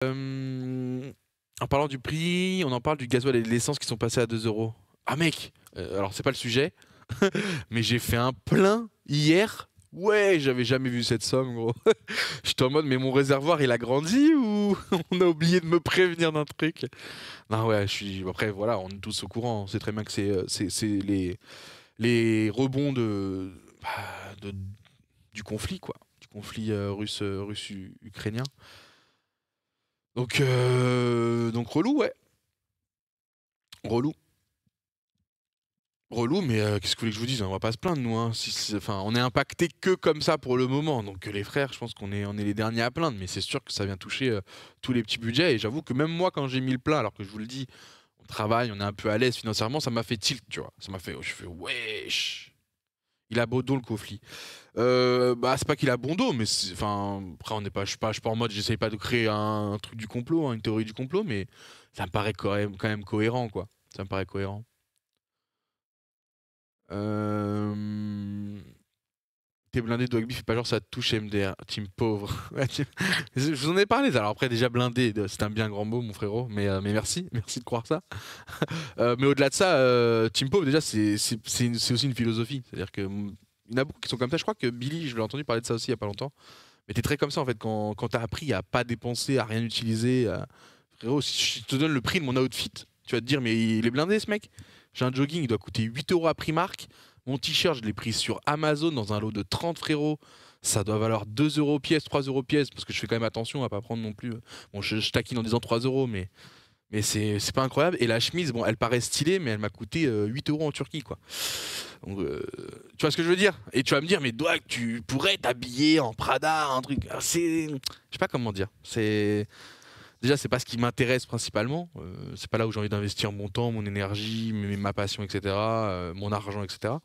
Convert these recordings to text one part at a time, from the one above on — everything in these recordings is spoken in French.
En parlant du prix, on en parle du gasoil et de l'essence qui sont passés à 2 euros. Ah mec, alors c'est pas le sujet, mais j'ai fait un plein hier. Ouais, j'avais jamais vu cette somme, gros. J'étais en mode, mais mon réservoir il a grandi ou on a oublié de me prévenir d'un truc? Non, ouais, je suis. Après, voilà, on est tous au courant. On sait très bien que c'est les rebonds du conflit, quoi. Du conflit russe-ukrainien. Donc relou, ouais. Relou. Relou, mais qu'est-ce que vous voulez que je vous dise? On va pas se plaindre, nous. Hein. Enfin, on est impacté que comme ça pour le moment. Donc les frères, je pense qu'on est les derniers à plaindre. Mais c'est sûr que ça vient toucher tous les petits budgets. Et j'avoue que même moi, quand j'ai mis le plein, alors que je vous le dis, on travaille, on est un peu à l'aise financièrement, ça m'a fait tilt, tu vois. Ça m'a fait, je fais, wesh. Il a beau dos le conflit. Bah c'est pas qu'il a bon dos, mais enfin après on n'est pas, je suis pas en mode, j'essaye pas de créer un truc du complot, hein, une théorie du complot, mais ça me paraît quand même cohérent, quoi. Ça me paraît cohérent. Euh... T'es blindé de Dogby, fais pas genre ça te touche MDR, team pauvre. Je vous en ai parlé, alors après déjà blindé, c'est un bien grand mot mon frérot, mais merci de croire ça. Mais au-delà de ça, team pauvre déjà c'est aussi une philosophie, c'est-à-dire que il y en a beaucoup qui sont comme ça, je crois que Billy, je l'ai entendu parler de ça aussi il y a pas longtemps, mais t'es très comme ça en fait, quand t'as appris à pas dépenser, à rien utiliser, frérot, si je te donne le prix de mon outfit, tu vas te dire mais il est blindé ce mec. J'ai un jogging, il doit coûter 8 euros à Primark. Mon t-shirt, je l'ai pris sur Amazon dans un lot de 30 frérots. Ça doit valoir 2 euros pièce, 3 euros pièce, parce que je fais quand même attention à pas prendre non plus. Bon, je taquine en disant 3 euros, mais c'est pas incroyable. Et la chemise, bon, elle paraît stylée, mais elle m'a coûté 8 euros en Turquie, quoi. Donc, tu vois ce que je veux dire? Et tu vas me dire, mais Doig, tu pourrais t'habiller en Prada, un truc. Je sais pas comment dire. Déjà, c'est pas ce qui m'intéresse principalement. C'est pas là où j'ai envie d'investir mon temps, mon énergie, ma passion, etc., mon argent, etc.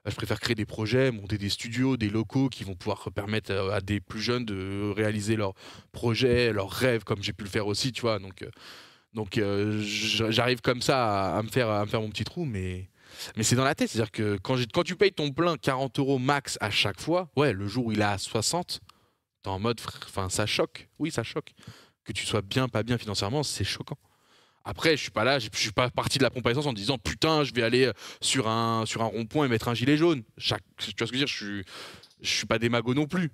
Je préfère créer des projets, monter des studios, des locaux qui vont pouvoir permettre à des plus jeunes de réaliser leurs projets, leurs rêves, comme j'ai pu le faire aussi, tu vois. Donc, j'arrive comme ça à me faire mon petit trou, mais c'est dans la tête. C'est-à-dire que quand tu payes ton plein 40 euros max à chaque fois, ouais, le jour où il est à 60, t'es en mode, enfin, ça choque. Oui, ça choque. Que tu sois bien, pas bien financièrement, c'est choquant. Après, je suis pas là, je suis pas parti de la pompe à essence en disant putain, je vais aller sur un rond-point et mettre un gilet jaune. Tu vois ce que je veux dire? Je suis pas démago non plus.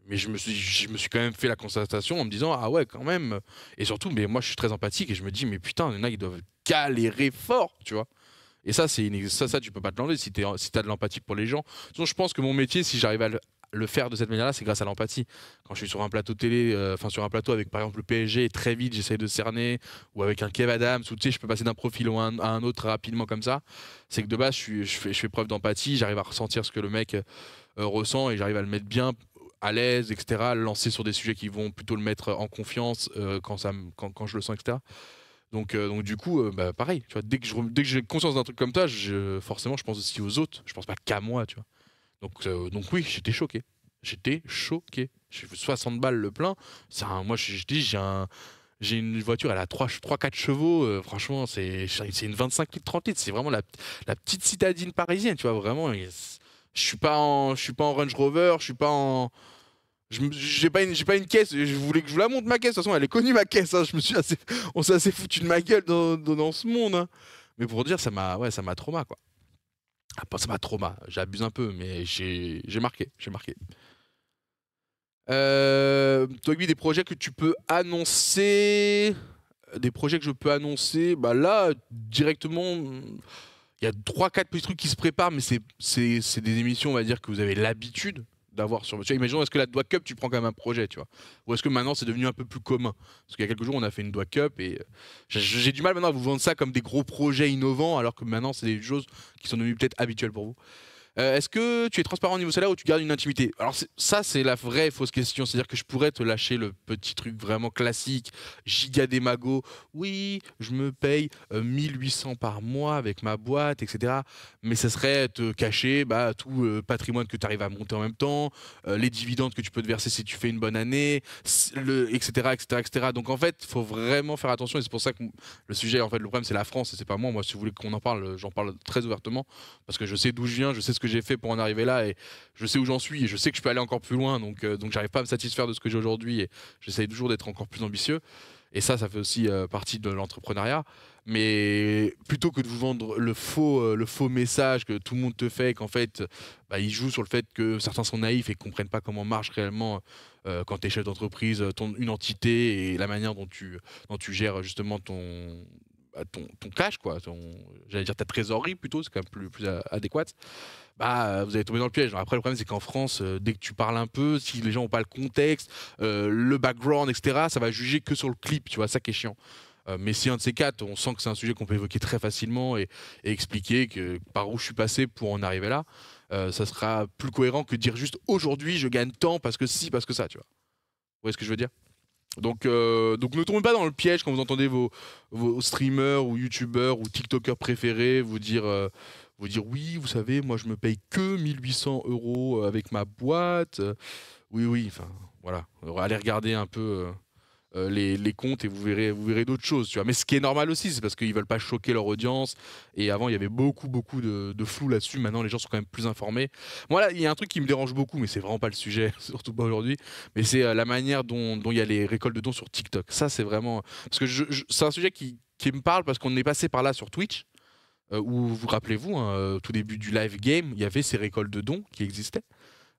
Mais je me suis quand même fait la constatation en me disant ah ouais, quand même. Et surtout, mais moi, je suis très empathique et je me dis mais putain, il y en a qui doivent galérer fort, tu vois. Et ça, ça, tu peux pas te l'enlever si t'as de l'empathie pour les gens. Sinon, je pense que mon métier, si j'arrive à le faire de cette manière-là, c'est grâce à l'empathie. Quand je suis sur un plateau télé, enfin sur un plateau avec par exemple le PSG, et très vite j'essaye de cerner, ou avec un Kev Adams, ou tu sais, je peux passer d'un profil à un autre rapidement comme ça. C'est que de base, je fais preuve d'empathie, j'arrive à ressentir ce que le mec ressent et j'arrive à le mettre bien à l'aise, etc., le lancer sur des sujets qui vont plutôt le mettre en confiance quand je le sens, etc. Donc du coup, bah, pareil, tu vois, dès que j'ai conscience d'un truc comme ça, forcément, je pense aussi aux autres. Je pense pas qu'à moi, tu vois. Donc oui, j'étais choqué. J'étais choqué. J'ai fait 60 balles le plein. Moi, je dis, j'ai une voiture, elle a 4 chevaux. Franchement, c'est une 25 litres, 30 litres. C'est vraiment la petite citadine parisienne, tu vois, vraiment. Je suis pas en Range Rover, je suis pas en. J'ai pas une caisse, je voulais que je vous la montre ma caisse, de toute façon elle est connue ma caisse, hein. On s'est assez foutu de ma gueule dans ce monde, hein. Mais pour dire, ça m'a trauma, quoi. Ah, pas ça m'a trauma, j'abuse un peu, mais j'ai marqué. Toi, des projets que tu peux annoncer, des projets que je peux annoncer, bah là, directement, il y a trois quatre petits trucs qui se préparent, mais c'est des émissions, on va dire, que vous avez l'habitude d'avoir sur. Tu vois, imaginons, est-ce que la Doig Cup, tu prends quand même un projet, tu vois? Ou est-ce que maintenant c'est devenu un peu plus commun? Parce qu'il y a quelques jours, on a fait une Doig Cup et j'ai du mal maintenant à vous vendre ça comme des gros projets innovants, alors que maintenant, c'est des choses qui sont devenues peut-être habituelles pour vous. Est-ce que tu es transparent au niveau salaire ou tu gardes une intimité? Alors ça, c'est la vraie fausse question. C'est-à-dire que je pourrais te lâcher le petit truc vraiment classique, giga démago. Oui, je me paye 1800 par mois avec ma boîte, etc. Mais ça serait te cacher bah, tout le patrimoine que tu arrives à monter en même temps, les dividendes que tu peux te verser si tu fais une bonne année, etc., etc., etc. Donc en fait, il faut vraiment faire attention et c'est pour ça que le sujet, en fait, le problème c'est la France et c'est pas moi. Moi, si vous voulez qu'on en parle, j'en parle très ouvertement parce que je sais d'où je viens, je sais ce que j'ai fait pour en arriver là et je sais où j'en suis et je sais que je peux aller encore plus loin. Donc j'arrive pas à me satisfaire de ce que j'ai aujourd'hui et j'essaye toujours d'être encore plus ambitieux. Et ça fait aussi partie de l'entrepreneuriat. Mais plutôt que de vous vendre le faux message que tout le monde te fait, qu'en fait, bah, ils jouent sur le fait que certains sont naïfs et comprennent pas comment marche réellement quand tu es chef d'entreprise, une entité et la manière dont tu gères justement ton cash, quoi. J'allais dire ta trésorerie plutôt, c'est quand même plus adéquat. Bah, vous allez tomber dans le piège. Après, le problème, c'est qu'en France, dès que tu parles un peu, si les gens n'ont pas le contexte, le background, etc., ça va juger que sur le clip, tu vois, ça qui est chiant. Mais si un de ces quatre, on sent que c'est un sujet qu'on peut évoquer très facilement et expliquer par où je suis passé pour en arriver là, ça sera plus cohérent que de dire juste aujourd'hui je gagne tant parce que si, parce que ça, tu vois. Vous voyez ce que je veux dire? Donc ne tombez pas dans le piège quand vous entendez vos streamers ou youtubeurs ou tiktokers préférés vous dire oui, vous savez, moi je me paye que 1 800 € avec ma boîte. Oui, oui, enfin voilà. Allez regarder un peu les comptes et vous verrez d'autres choses, tu vois. Mais ce qui est normal aussi, c'est parce qu'ils veulent pas choquer leur audience. Et avant, il y avait beaucoup de flou là-dessus. Maintenant, les gens sont quand même plus informés. Moi, il y a un truc qui me dérange beaucoup, mais c'est vraiment pas le sujet, surtout pas aujourd'hui. Mais c'est la manière dont il y a les récoltes de dons sur TikTok. Ça, c'est vraiment parce que c'est un sujet qui me parle parce qu'on est passé par là sur Twitch. Où vous rappelez-vous, hein, au tout début du live game, il y avait ces récoltes de dons qui existaient.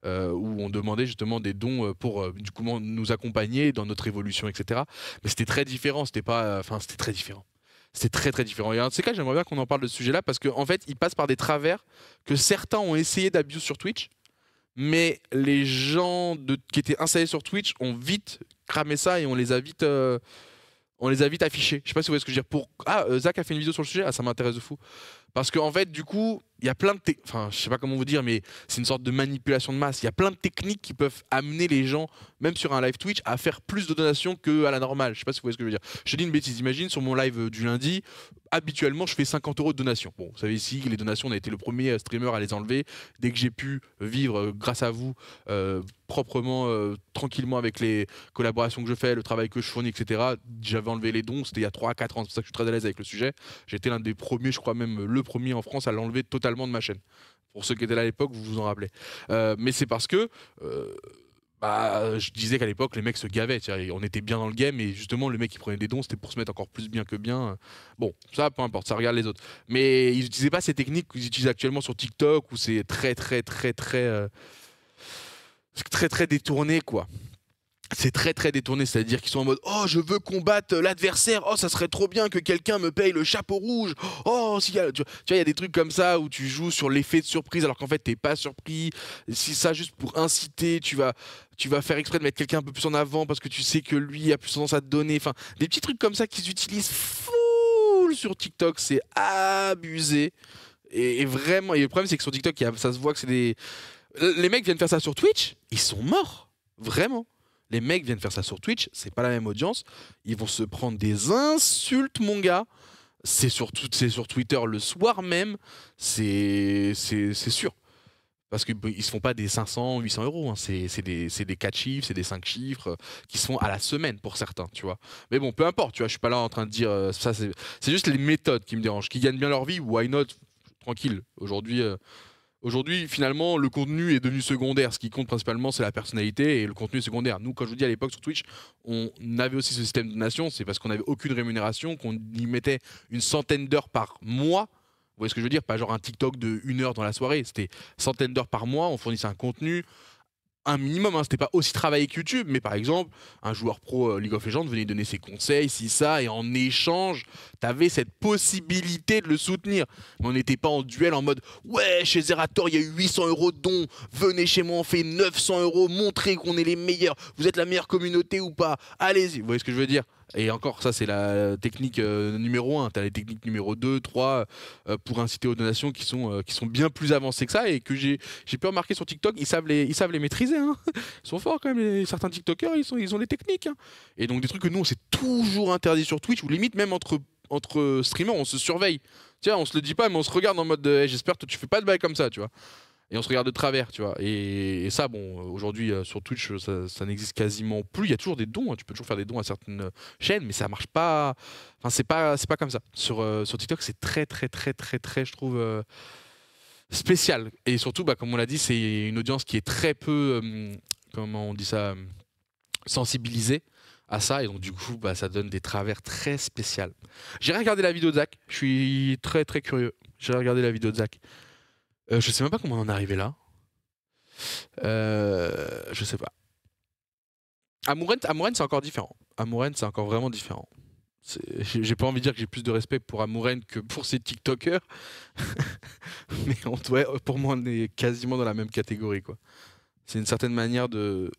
Où on demandait justement des dons pour du coup nous accompagner dans notre évolution, etc. Mais c'était très différent, c'était pas, enfin c'était très différent. C'était très très différent. Et en ces cas, j'aimerais bien qu'on en parle de ce sujet-là parce qu'en fait, il passe par des travers que certains ont essayé d'abuse sur Twitch, mais les gens qui étaient installés sur Twitch ont vite cramé ça et on les a vite affichés. Je sais pas si vous voyez ce que je veux dire. Zach a fait une vidéo sur le sujet. Ah, ça m'intéresse de fou. Parce qu'en fait, du coup, il y a plein de enfin, je sais pas comment vous dire, mais c'est une sorte de manipulation de masse. Il y a plein de techniques qui peuvent amener les gens, même sur un live Twitch, à faire plus de donations qu'à la normale. Je sais pas si vous voyez ce que je veux dire. Je te dis une bêtise. Imagine sur mon live du lundi, habituellement, je fais 50 € de donations. Bon, vous savez ici, les donations, on a été le premier streamer à les enlever. Dès que j'ai pu vivre grâce à vous, proprement, tranquillement avec les collaborations que je fais, le travail que je fournis, etc. J'avais enlevé les dons. C'était il y a 3 à 4 ans. C'est pour ça que je suis très à l'aise avec le sujet. J'étais l'un des premiers, je crois même le premier en France à l'enlever totalement de ma chaîne. Pour ceux qui étaient là à l'époque, vous vous en rappelez. Mais c'est parce que je disais qu'à l'époque, les mecs se gavaient. On était bien dans le game et justement, le mec qui prenait des dons, c'était pour se mettre encore plus bien que bien. Bon, ça, peu importe, ça regarde les autres. Mais ils n'utilisaient pas ces techniques qu'ils utilisent actuellement sur TikTok où c'est très détourné, quoi. C'est très détourné, c'est-à-dire qu'ils sont en mode oh je veux combattre l'adversaire, oh ça serait trop bien que quelqu'un me paye le chapeau rouge, oh si tu vois il y a des trucs comme ça où tu joues sur l'effet de surprise alors qu'en fait t'es pas surpris, si ça juste pour inciter tu vas faire exprès de mettre quelqu'un un peu plus en avant parce que tu sais que lui a plus tendance à te donner, enfin des petits trucs comme ça qu'ils utilisent full sur TikTok, c'est abusé et vraiment et le problème c'est que sur TikTok ça se voit que c'est les mecs viennent faire ça sur Twitch, ils sont morts, vraiment. Les mecs viennent faire ça sur Twitch, c'est pas la même audience. Ils vont se prendre des insultes, mon gars. C'est sur Twitter le soir même. C'est sûr. Parce qu'ils se font pas des 500, 800 €. Hein. C'est des 4 chiffres, c'est des 5 chiffres qui se font à la semaine pour certains, tu vois. Mais bon, peu importe, tu vois, je suis pas là en train de dire ça. C'est juste les méthodes qui me dérangent. Qui gagnent bien leur vie, why not? Tranquille. Aujourd'hui, finalement, le contenu est devenu secondaire. Ce qui compte principalement, c'est la personnalité et le contenu est secondaire. Nous, quand je vous dis à l'époque sur Twitch, on avait aussi ce système de donation. C'est parce qu'on n'avait aucune rémunération, qu'on y mettait une centaine d'heures par mois. Vous voyez ce que je veux dire? Pas genre un TikTok de 1 heure dans la soirée. C'était centaines d'heures par mois. On fournissait un contenu. Un minimum, hein, c'était pas aussi travaillé que YouTube, mais par exemple, un joueur pro League of Legends venait donner ses conseils, si ça, et en échange, t'avais cette possibilité de le soutenir. Mais on n'était pas en duel en mode ouais, chez Zerator, il y a eu 800 € de dons, venez chez moi, on fait 900 €, montrez qu'on est les meilleurs, vous êtes la meilleure communauté ou pas, allez-y, vous voyez ce que je veux dire? Et encore, ça, c'est la technique numéro 1. Tu as les techniques numéro 2, 3 pour inciter aux donations qui sont bien plus avancées que ça et que j'ai pu remarquer sur TikTok. Ils savent les maîtriser. Hein. Ils sont forts quand même. Certains TikTokers, ils ont les techniques. Hein. Et donc, des trucs que nous, on s'est toujours interdit sur Twitch ou limite même entre streamers, on se surveille. Tiens, on se le dit pas, mais on se regarde en mode hey, j'espère que tu fais pas de bail comme ça, tu vois. Et on se regarde de travers, tu vois. Et ça, bon, aujourd'hui, sur Twitch, ça n'existe quasiment plus. Il y a toujours des dons, hein. Tu peux toujours faire des dons à certaines chaînes, mais ça marche pas. Enfin, c'est pas comme ça. Sur TikTok, c'est très, je trouve. spécial. Et surtout, bah, comme on l'a dit, c'est une audience qui est très peu, comment on dit ça, sensibilisée à ça. Et donc, du coup, bah, ça donne des travers très spéciaux. J'ai regardé la vidéo de Zach. Je suis très, très curieux. J'ai regardé la vidéo de Zach. Je sais même pas comment on en est arrivé là. Je sais pas. Amouren, c'est encore différent. Amouren, c'est encore vraiment différent. J'ai pas envie de dire que j'ai plus de respect pour Amouren que pour ces TikTokers. Mais pour moi, on est quasiment dans la même catégorie, quoi. C'est une certaine manière de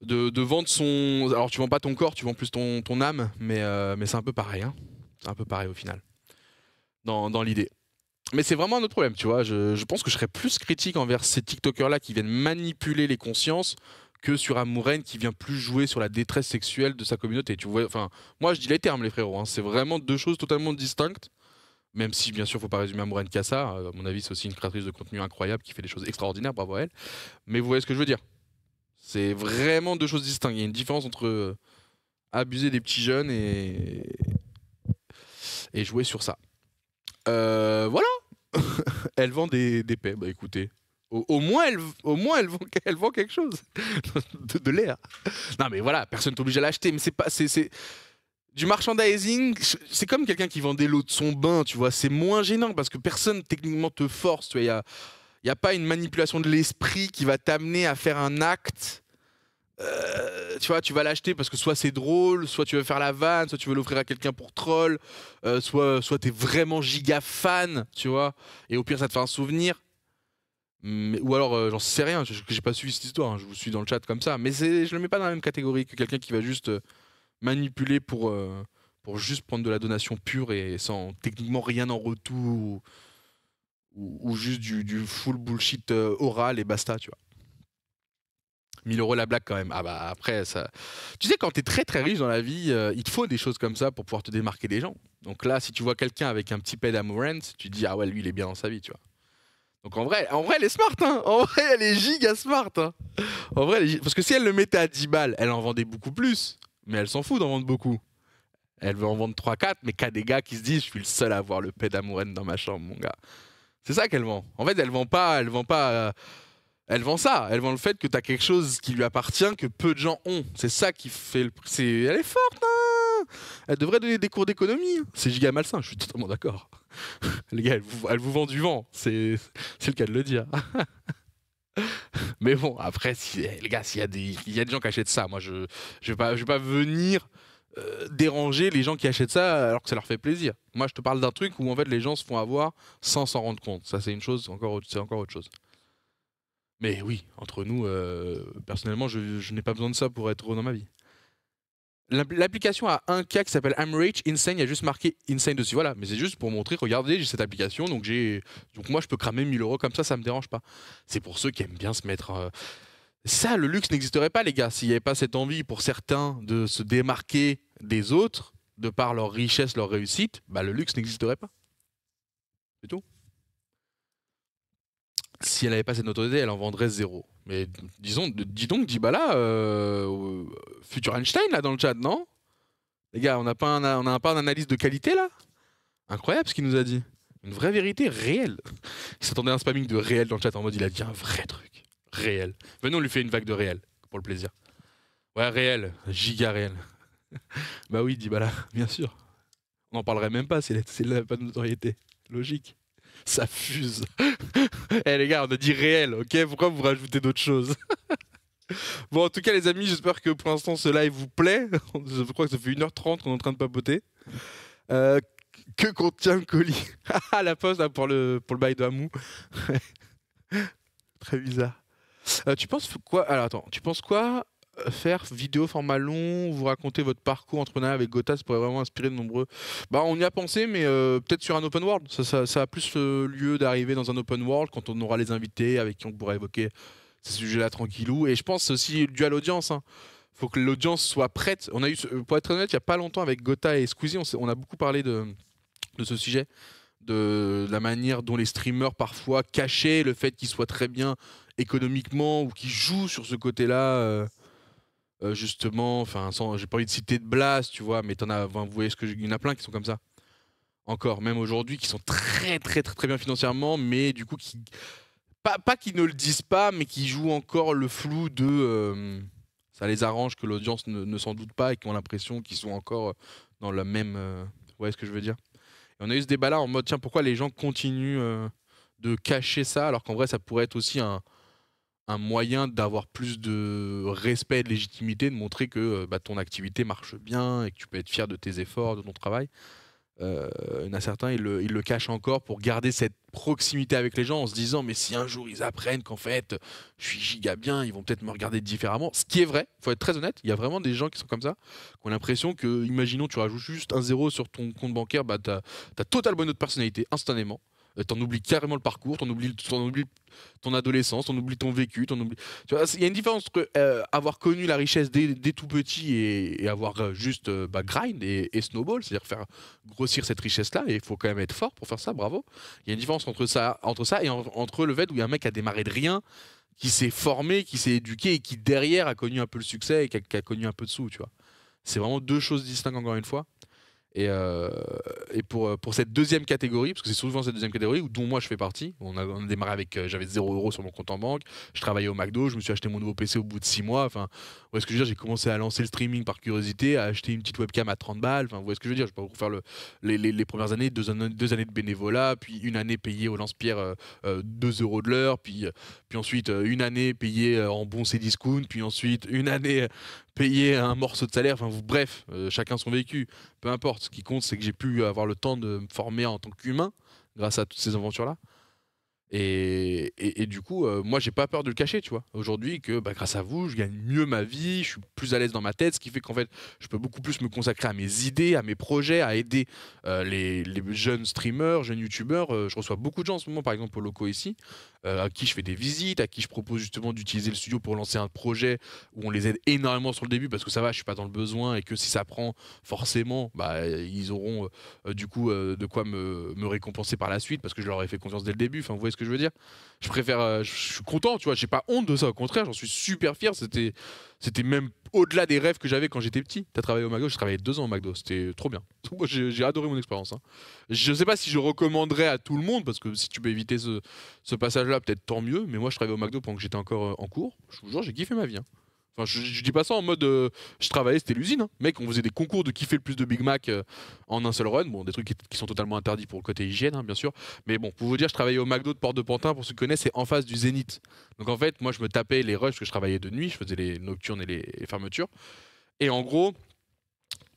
vendre son. Alors, tu vends pas ton corps, tu vends plus ton âme, mais c'est un peu pareil, hein. C'est un peu pareil au final, dans l'idée. Mais c'est vraiment un autre problème, tu vois. Je pense que je serais plus critique envers ces TikTokers-là qui viennent manipuler les consciences que sur Amouren qui vient plus jouer sur la détresse sexuelle de sa communauté. Tu vois, enfin, moi je dis les termes, les frérots, hein. C'est vraiment deux choses totalement distinctes. Même si, bien sûr, faut pas résumer Amouren qu'à ça. À mon avis, c'est aussi une créatrice de contenu incroyable qui fait des choses extraordinaires, bravo à elle. Mais vous voyez ce que je veux dire. C'est vraiment deux choses distinctes. Il y a une différence entre abuser des petits jeunes et jouer sur ça. Voilà. Elle vend des paix. Bah écoutez, au moins elle vend quelque chose de l'air. Non mais voilà, personne t'oblige à l'acheter, mais c'est du merchandising. C'est comme quelqu'un qui vend des lots de son bain, tu vois. C'est moins gênant parce que personne techniquement te force. Tu vois, y a pas une manipulation de l'esprit qui va t'amener à faire un acte. Tu vois, tu vas l'acheter parce que soit c'est drôle, soit tu veux faire la vanne, soit tu veux l'offrir à quelqu'un pour troll, soit t'es vraiment giga fan, tu vois, et au pire ça te fait un souvenir. Ou alors j'en sais rien, j'ai pas suivi cette histoire, hein, je vous suis dans le chat comme ça, mais je le mets pas dans la même catégorie que quelqu'un qui va juste manipuler pour juste prendre de la donation pure et sans techniquement rien en retour, ou juste du full bullshit oral et basta, tu vois. 1 000 € la blague quand même. Ah bah après, ça. Tu sais, quand t'es très très riche dans la vie, il te faut des choses comme ça pour pouvoir te démarquer des gens. Donc là, si tu vois quelqu'un avec un petit pet d'Amouren, tu te dis, ah ouais, lui il est bien dans sa vie, tu vois. Donc en vrai elle est smart, hein. En vrai, elle est giga smart, hein. En vrai, parce que si elle le mettait à 10 balles, elle en vendait beaucoup plus. Mais elle s'en fout d'en vendre beaucoup. Elle veut en vendre 3-4, mais qu'à des gars qui se disent, je suis le seul à avoir le pet d'Amouren dans ma chambre, mon gars. C'est ça qu'elle vend. En fait, elle vend pas. Elle vend ça, elle vend le fait que tu as quelque chose qui lui appartient, que peu de gens ont. C'est ça qui fait le. Elle est forte, hein. Elle devrait donner des cours d'économie. C'est giga malsain, je suis totalement d'accord. Les gars, elle vous vend du vent, c'est le cas de le dire. Mais bon, après, les gars, il y a des gens qui achètent ça, moi je vais pas venir déranger les gens qui achètent ça alors que ça leur fait plaisir. Moi je te parle d'un truc où en fait les gens se font avoir sans s'en rendre compte. Ça c'est une chose, c'est encore autre chose. Mais oui, entre nous, personnellement, je n'ai pas besoin de ça pour être heureux dans ma vie. L'application a un cas qui s'appelle I'm Rich, Insane, il y a juste marqué Insane dessus. Voilà, mais c'est juste pour montrer, regardez, j'ai cette application, donc moi je peux cramer 1 000 € comme ça me dérange pas. C'est pour ceux qui aiment bien se mettre. Ça, le luxe n'existerait pas, les gars, s'il n'y avait pas cette envie pour certains de se démarquer des autres, de par leur richesse, leur réussite, bah le luxe n'existerait pas. C'est tout. Si elle n'avait pas cette notoriété, elle en vendrait 0. Mais dis donc Dybala, futur Einstein là dans le chat, non? Les gars, on n'a pas un analyste de qualité là? Incroyable ce qu'il nous a dit. Une vraie vérité réelle. Il s'attendait à un spamming de réel dans le chat en mode il a dit un vrai truc. Réel. Venez, on lui fait une vague de réel, pour le plaisir. Ouais, réel, giga réel. Bah oui, Dybala, bien sûr. On n'en parlerait même pas, c'est pas de notoriété. Logique. Ça fuse. Eh les gars, on a dit réel, ok? Pourquoi vous rajoutez d'autres choses? Bon, en tout cas, les amis, j'espère que pour l'instant ce live vous plaît. Je crois que ça fait 1h30 qu'on est en train de papoter. Que contient le colis? Ah, la pause là, pour le bail de Hamou. Très bizarre. Tu penses quoi? Alors attends, tu penses quoi faire vidéo format long, vous raconter votre parcours entrepreneurial avec Gotha, ça pourrait vraiment inspirer de nombreux. Bah on y a pensé, mais peut-être sur un open world. Ça a plus lieu d'arriver dans un open world quand on aura les invités avec qui on pourra évoquer ces sujets-là tranquillou. Et je pense aussi dû à l'audience. Hein. Faut que l'audience soit prête. On a eu, pour être honnête, il y a pas longtemps avec Gotha et Squeezie, on a beaucoup parlé de ce sujet, de la manière dont les streamers parfois cachaient le fait qu'ils soient très bien économiquement ou qu'ils jouent sur ce côté-là. Justement, enfin, j'ai pas envie de citer de blast, tu vois, mais vous voyez il y en a plein qui sont comme ça. encore, même aujourd'hui, qui sont très, très, très, très bien financièrement, mais du coup, pas qu'ils ne le disent pas, mais qui jouent encore le flou de. Ça les arrange que l'audience ne s'en doute pas et qui ont l'impression qu'ils sont encore dans la même. Vous voyez ce que je veux dire? Et on a eu ce débat-là en mode, tiens, pourquoi les gens continuent de cacher ça, alors qu'en vrai, ça pourrait être aussi un moyen d'avoir plus de respect et de légitimité, de montrer que bah, ton activité marche bien et que tu peux être fier de tes efforts, de ton travail. Il y en a certains, ils le cachent encore pour garder cette proximité avec les gens en se disant mais si un jour ils apprennent qu'en fait je suis giga bien, ils vont peut-être me regarder différemment. Ce qui est vrai, faut être très honnête, il y a vraiment des gens qui sont comme ça, qui ont l'impression que, imaginons tu rajoutes juste un zéro sur ton compte bancaire, bah t'as totalement une autre personnalité instantanément. T'en oublies carrément le parcours, t'en oublies ton adolescence, t'en oublies ton vécu, t'en oublies. Tu vois, il y a une différence entre avoir connu la richesse dès tout petit et avoir juste bah, grind et snowball, c'est-à-dire faire grossir cette richesse-là. Et il faut quand même être fort pour faire ça, bravo. Il y a une différence entre ça et entre le fait où il y a un mec qui a démarré de rien, qui s'est formé, qui s'est éduqué et qui derrière a connu un peu le succès et qui a connu un peu de sous, tu vois. C'est vraiment deux choses distinctes encore une fois. Et pour cette deuxième catégorie, parce que c'est souvent cette deuxième catégorie dont moi je fais partie, on a démarré avec, j'avais 0 € sur mon compte en banque, je travaillais au McDo, je me suis acheté mon nouveau PC au bout de 6 mois, enfin, vous voyez ce que je veux dire, j'ai commencé à lancer le streaming par curiosité, à acheter une petite webcam à 30 balles, enfin, vous voyez ce que je veux dire, je peux vous faire les premières années, 2 années de bénévolat, puis une année payée au lance-pierre 2 € de l'heure, puis ensuite une année payée en bon Cdiscount, puis ensuite une année payée un morceau de salaire, enfin bref, chacun son vécu. Peu importe, ce qui compte, c'est que j'ai pu avoir le temps de me former en tant qu'humain grâce à toutes ces aventures-là. Et du coup, moi, j'ai pas peur de le cacher, tu vois. Aujourd'hui, que bah, grâce à vous, je gagne mieux ma vie, je suis plus à l'aise dans ma tête, ce qui fait qu'en fait, je peux beaucoup plus me consacrer à mes idées, à mes projets, à aider les jeunes streamers, jeunes youtubeurs. Je reçois beaucoup de gens en ce moment, par exemple, au loco ici, à qui je fais des visites, à qui je propose justement d'utiliser le studio pour lancer un projet où on les aide énormément sur le début parce que ça va, je suis pas dans le besoin et que si ça prend, forcément, bah, ils auront du coup de quoi me récompenser par la suite parce que je leur ai fait confiance dès le début. Enfin, vous voyez ce que je veux dire? Je préfère, je suis content, tu vois, j'ai pas honte de ça, au contraire, j'en suis super fier. C'était même au-delà des rêves que j'avais quand j'étais petit. T'as travaillé au McDo, j'ai travaillé 2 ans au McDo, c'était trop bien. Moi, j'ai adoré mon expérience, hein. Je sais pas si je recommanderais à tout le monde parce que si tu peux éviter ce passage-là, peut-être tant mieux. Mais moi, je travaillais au McDo pendant que j'étais encore en cours. Je vous jure, j'ai kiffé ma vie, hein. Enfin, je dis pas ça en mode je travaillais, c'était l'usine, hein. Mec, on faisait des concours de qui fait le plus de Big Mac en un seul run. Bon, des trucs qui sont totalement interdits pour le côté hygiène, hein, bien sûr. Mais bon, pour vous dire, je travaillais au McDo de Porte de Pantin, pour ceux qui connaissent, c'est en face du Zénith. Donc en fait, moi, je me tapais les rushs parce que je travaillais de nuit, je faisais les nocturnes et les fermetures. Et en gros,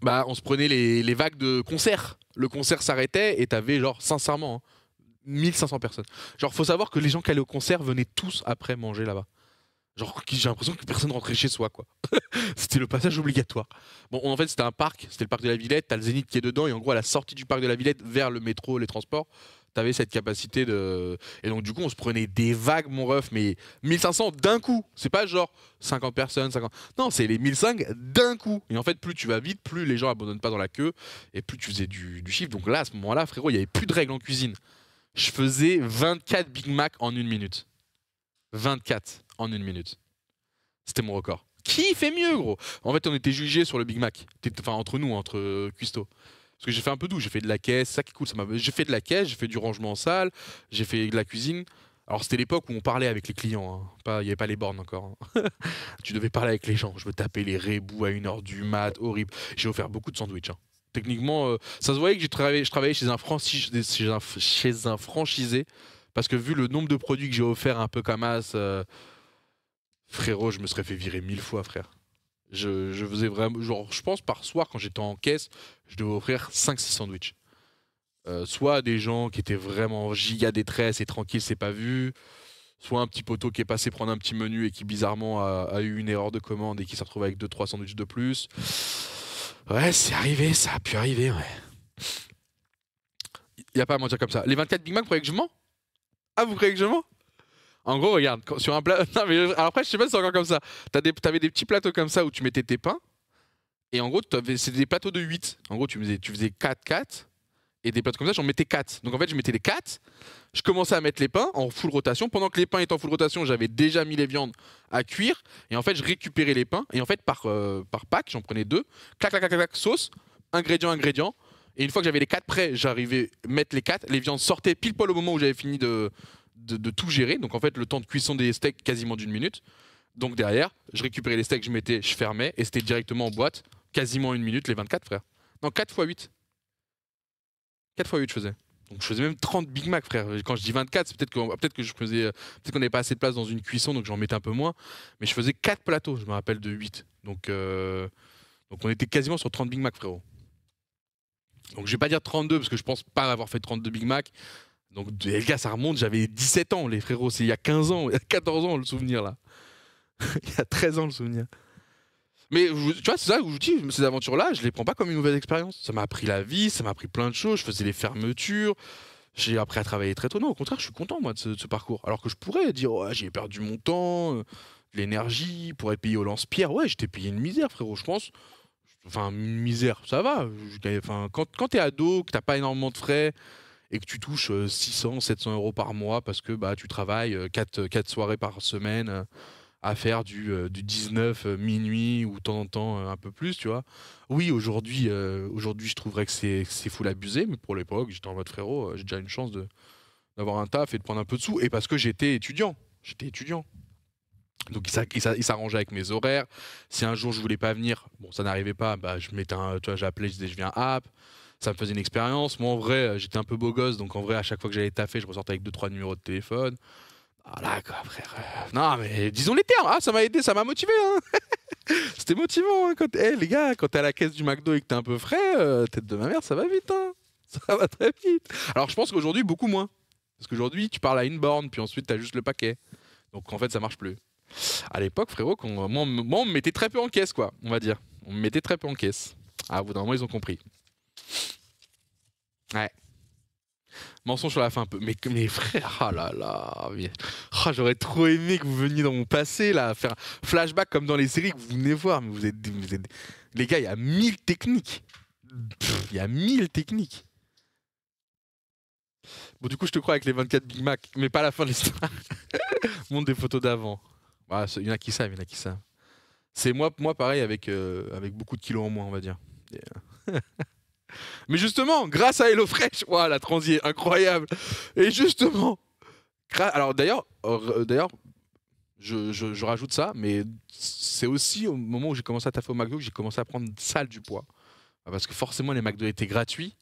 bah, on se prenait les vagues de concerts. Le concert s'arrêtait et t'avais genre, sincèrement, hein, 1500 personnes. Genre, faut savoir que les gens qui allaient au concert venaient tous après manger là-bas. Genre, j'ai l'impression que personne rentrait chez soi, quoi. C'était le passage obligatoire. Bon, en fait, c'était un parc, c'était le parc de la Villette, t'as le Zénith qui est dedans, et en gros, à la sortie du parc de la Villette, vers le métro, les transports, t'avais cette capacité de. Et donc, du coup, on se prenait des vagues, mon ref, mais 1500 d'un coup. C'est pas genre 50 personnes, 50. Non, c'est les 1500 d'un coup. Et en fait, plus tu vas vite, plus les gens abandonnent pas dans la queue, et plus tu faisais du chiffre. Donc là, à ce moment-là, frérot, il y avait plus de règles en cuisine. Je faisais 24 Big Mac en 1 minute. 24 en 1 minute. C'était mon record. Qui fait mieux, gros? En fait, on était jugés sur le Big Mac. Enfin, entre nous, entre cuistots. Parce que j'ai fait un peu tout. J'ai fait de la caisse, ça qui est cool. J'ai fait de la caisse, j'ai fait du rangement en salle, j'ai fait de la cuisine. Alors, c'était l'époque où on parlait avec les clients, hein. Il n'y avait pas les bornes encore, hein. Tu devais parler avec les gens. Je me tapais les rébous à 1 h du mat, horrible. J'ai offert beaucoup de sandwichs, hein. Techniquement, ça se voyait que je travaillais chez chez un franchisé. Parce que vu le nombre de produits que j'ai offert un peu comme as, frérot, je me serais fait virer 1000 fois, frère. Je faisais vraiment. Genre, je pense par soir, quand j'étais en caisse, je devais offrir 5-6 sandwichs. Soit à des gens qui étaient vraiment giga détresse et tranquille, c'est pas vu. Soit un petit poteau qui est passé prendre un petit menu et qui bizarrement a eu une erreur de commande et qui s'est retrouvé avec 2-3 sandwichs de plus. Ouais, c'est arrivé, ça a pu arriver, ouais. Y a pas à mentir comme ça. Les 24 Big Mac, vous croyez que je mens? Ah, vous croyez que je mens? En gros, regarde, sur un plat. Non, mais alors après, je sais pas si c'est encore comme ça. T'avais des petits plateaux comme ça où tu mettais tes pains. Et en gros, c'était des plateaux de 8. En gros, tu faisais 4-4. Et des plateaux comme ça, j'en mettais 4. Donc en fait, je mettais les 4. Je commençais à mettre les pains en full rotation. Pendant que les pains étaient en full rotation, j'avais déjà mis les viandes à cuire. Et en fait, je récupérais les pains. Et en fait, par pack, j'en prenais 2. Clac, clac, clac, clac, sauce. Ingrédient, ingrédient. Et une fois que j'avais les 4 prêts, j'arrivais à mettre les 4. Les viandes sortaient pile poil au moment où j'avais fini de tout gérer. Donc en fait, le temps de cuisson des steaks, quasiment d'une minute. Donc derrière, je récupérais les steaks, je mettais, je fermais, et c'était directement en boîte, quasiment une minute, les 24, frère. Non, 4 x 8. 4 x 8, je faisais. Donc je faisais même 30 Big Mac, frère. Quand je dis 24, c'est peut-être que je faisais, peut-être qu'on n'avait pas assez de place dans une cuisson, donc j'en mettais un peu moins. Mais je faisais 4 plateaux, je me rappelle, de 8. Donc on était quasiment sur 30 Big Mac, frérot. Donc je vais pas dire 32, parce que je pense pas avoir fait 32 Big Mac. Donc les gars, ça remonte, j'avais 17 ans, les frérots. C'est il y a 15 ans, il y a 14 ans, le souvenir, là. Il y a 13 ans, le souvenir. Mais tu vois, c'est ça que je vous dis, ces aventures-là, je les prends pas comme une nouvelle expérience. Ça m'a appris la vie, ça m'a appris plein de choses. Je faisais les fermetures, j'ai appris à travailler très tôt. Non, au contraire, je suis content, moi, de ce parcours. Alors que je pourrais dire, ouais, j'ai perdu mon temps, de l'énergie, pour être payé au lance-pierre. Ouais, j'étais payé une misère, frérot, je pense. Enfin, une misère, ça va. Enfin, quand t'es ado, que t'as pas énormément de frais et que tu touches 600, 700 euros par mois parce que bah, tu travailles 4 soirées par semaine à faire du 19 minuit ou de temps en temps un peu plus, tu vois. Oui, aujourd'hui, je trouverais que c'est full abusé, mais pour l'époque, j'étais en mode frérot, j'ai déjà une chance d'avoir un taf et de prendre un peu de sous. Et parce que j'étais étudiant. J'étais étudiant. Donc il s'arrangeait avec mes horaires. Si un jour je voulais pas venir, bon ça n'arrivait pas, bah je mettais tu vois, j'appelais, je disais je viens app. Ça me faisait une expérience. Moi en vrai, j'étais un peu beau gosse, donc en vrai à chaque fois que j'allais taffer, je ressortais avec deux trois numéros de téléphone. Voilà quoi, frère. Non mais disons les termes. Ah ça m'a aidé, ça m'a motivé. Hein. C'était motivant. Hein, quand les gars, quand t'es à la caisse du McDo et que t'es un peu frais, tête de ma mère, ça va vite. Hein. Ça va très vite. Alors je pense qu'aujourd'hui beaucoup moins, parce qu'aujourd'hui tu parles à une borne, puis ensuite t'as juste le paquet. Donc en fait ça marche plus. À l'époque, frérot, moi, on me mettait très peu en caisse, quoi, on va dire. On me mettait très peu en caisse. Ah, au bout d'un moment, ils ont compris. Ouais. Mensonge sur la fin un peu. Mais mes frères, ah là là. Ah, j'aurais trop aimé que vous veniez dans mon passé, là, faire un flashback comme dans les séries que vous venez voir. Mais Les gars, il y a 1000 techniques. Il y a 1000 techniques. Bon, du coup, je te crois avec les 24 Big Mac, mais pas la fin de l'histoire. Montre des photos d'avant. Ah, il y en a qui savent, il y en a qui savent. C'est moi pareil, avec beaucoup de kilos en moins, on va dire. Mais justement, grâce à HelloFresh, wow, la transi est incroyable. Et justement, alors d'ailleurs, je rajoute ça, mais c'est aussi au moment où j'ai commencé à taffer au McDo que j'ai commencé à prendre sale du poids. Parce que forcément, les McDo étaient gratuits.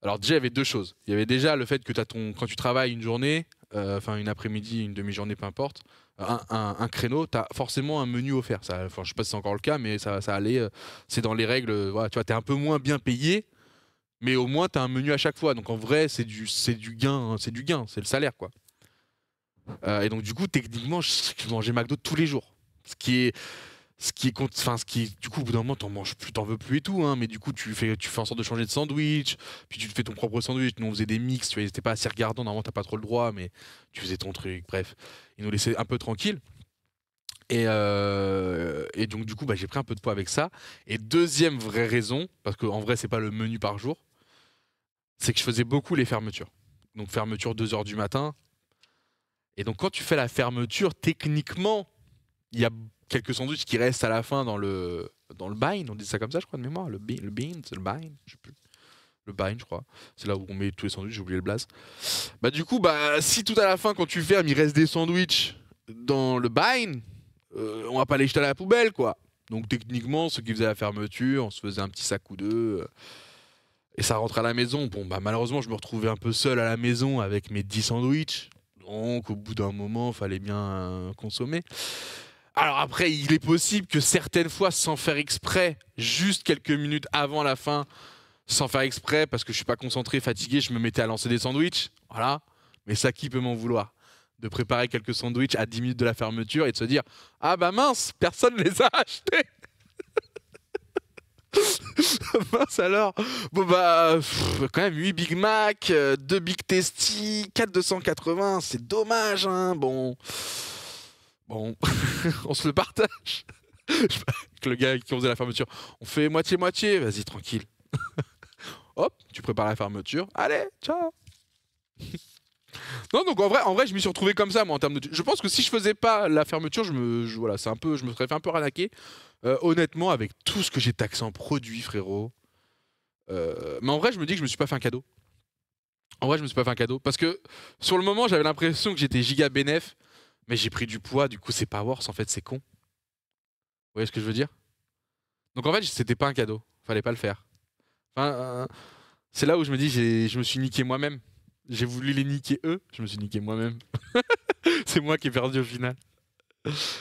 Alors déjà, il y avait deux choses. Il y avait déjà le fait que quand tu travailles une journée, enfin une après-midi, une demi-journée, peu importe, un créneau, tu as forcément un menu offert. Ça, enfin, je sais pas si c'est encore le cas, mais ça allait. C'est dans les règles. Voilà, tu vois, tu es un peu moins bien payé, mais au moins tu as un menu à chaque fois. Donc en vrai, c'est du gain, hein, c'est du gain, c'est le salaire, quoi. Et donc du coup, techniquement, je mangeais McDo tous les jours. Du coup, au bout d'un moment, t'en veux plus et tout, hein, mais du coup, tu fais en sorte de changer de sandwich, puis tu te fais ton propre sandwich. Nous, on faisait des mix, tu vois, c'était pas assez regardant, normalement, t'as pas trop le droit, mais tu faisais ton truc, bref. Ils nous laissaient un peu tranquilles. Et donc, du coup, bah, j'ai pris un peu de poids avec ça. Et deuxième vraie raison, parce qu'en vrai, c'est pas le menu par jour, c'est que je faisais beaucoup les fermetures. Donc, fermeture 2 h du matin. Et donc, quand tu fais la fermeture, techniquement, il y a quelques sandwichs qui restent à la fin dans le bean, on dit ça comme ça, je crois, de mémoire. Le bean, c'est le bean, je sais plus. Le bean, je crois. C'est là où on met tous les sandwichs, j'ai oublié le blaze. Bah, du coup, bah, si tout à la fin, quand tu fermes, il reste des sandwichs dans le bean, on va pas les jeter à la poubelle, quoi. Donc, techniquement, ceux qui faisaient la fermeture, on se faisait un petit sac ou deux. Et ça rentre à la maison. Bon, bah, malheureusement, je me retrouvais un peu seul à la maison avec mes 10 sandwichs. Donc, au bout d'un moment, il fallait bien consommer. Alors après, il est possible que certaines fois, sans faire exprès, juste quelques minutes avant la fin, sans faire exprès, parce que je suis pas concentré, fatigué, je me mettais à lancer des sandwichs. Voilà. Mais ça, qui peut m'en vouloir? De préparer quelques sandwichs à 10 minutes de la fermeture et de se dire « Ah bah mince, personne ne les a achetés !» Mince alors. Bon bah, quand même 8 Big Mac, 2 Big Tasty, 4 280, c'est dommage, hein. Bon, on se le partage. Avec le gars qui faisait la fermeture, on fait moitié-moitié, vas-y, tranquille. Hop, tu prépares la fermeture, allez, ciao. Non, donc en vrai, je m'y suis retrouvé comme ça, moi, en termes de. Je pense que si je faisais pas la fermeture, voilà, je me serais fait un peu ranaquer. Honnêtement, avec tout ce que j'ai taxé en produits, frérot, Mais en vrai, je me dis que je me suis pas fait un cadeau. En vrai, je me suis pas fait un cadeau. Parce que sur le moment, j'avais l'impression que j'étais giga bénef. Mais j'ai pris du poids, du coup, c'est pas worse en fait, c'est con. Vous voyez ce que je veux dire? Donc en fait, c'était pas un cadeau. Fallait pas le faire. Enfin, c'est là où je me dis, je me suis niqué moi-même. J'ai voulu les niquer eux, je me suis niqué moi-même. C'est moi qui ai perdu au final.